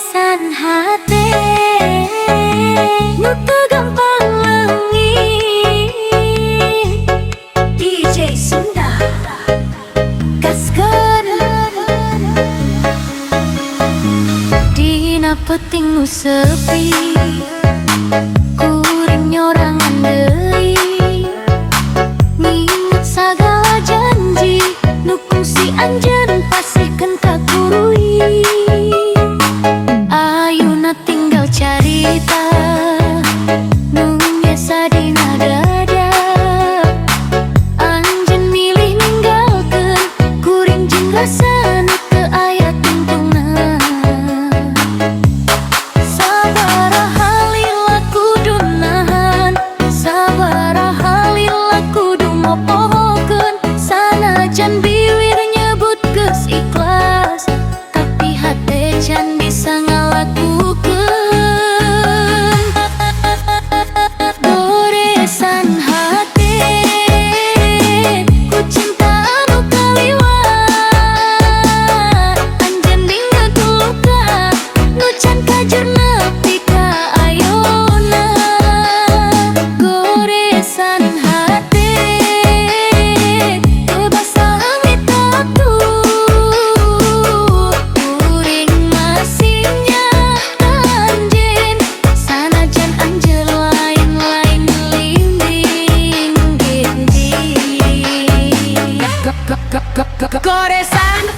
goresan hati nu teu gampang leungit. DJ Sunda gaskeun dina peuting nu sepi, kuring nyorangan deui nginget sagala janji nu kungsi anjeun pasihkeun ka kurui. Ayeuna tinggal carita nu biasa dina dada, anjeun milih ninggalkeun kuring jeung rasa nu teu aya tungtungna. Sabaraha lila kudu nahan, sabaraha lila kudu mopohokeun, sanajan bibir nyebut geus ikhlas tapi hate can bisa ngalakukeun. Goresan hati ku cinta anu kaliwat, anjeun dinget luka nu can kajur nepi ka ayeuna. Goresan hati teu basa amit atuh, kuring masih nyata anjeun sanajan anjeun lain-lain lingging geuning. Goresan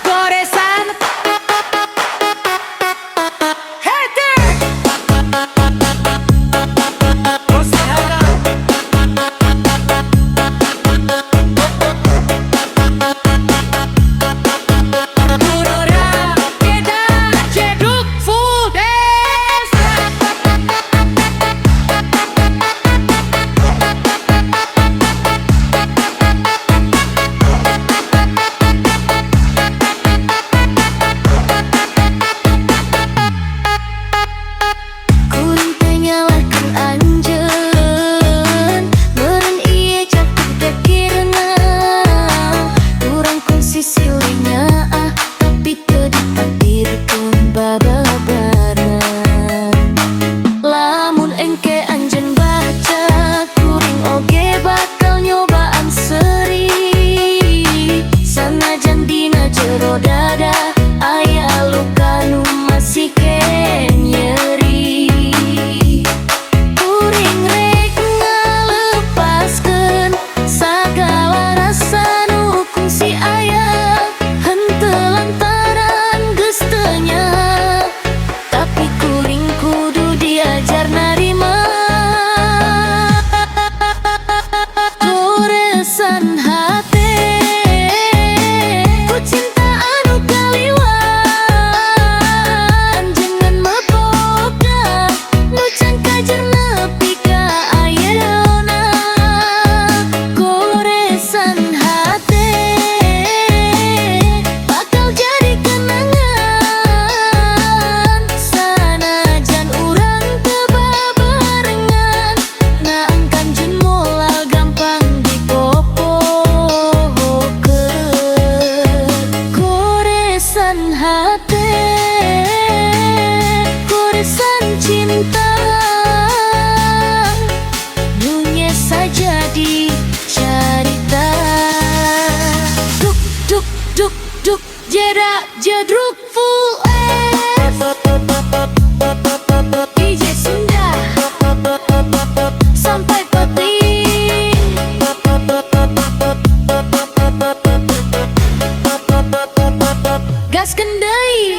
goresan hater Aurora beda jeduk full dance. Kuring teh nyalahkeun anjeun, meureun ieu jatuh teh kirna. Urang kungsi silih nyaah tapi teu ditakdirkeun bababaran. Lamun engke anjeun baca, kuring oge bakal nyobaan seuri, sanajan dina jero dada aya luka nu masih ken nyeri. Kuring rek ngalepaskeun sagala rasa nu kungsi aya, henteu lantaran geus teu nyaah tapi kuring kudu diajar narima. Goresan hati ku cinta anu kaliwat, jangan mepoka nu can kajur nepi ka ayeuna. Goresan hati bakal jadi kenangan, sanajan urang teu babarengan, ngaangkan jeung moal gampang dipopohokeun. Goresan hati goresan cinta nu nyesa jadi carita. Duk duk duk duk jedak jedruk full es. DJ Sunda sampai peting. Gaskeun deui.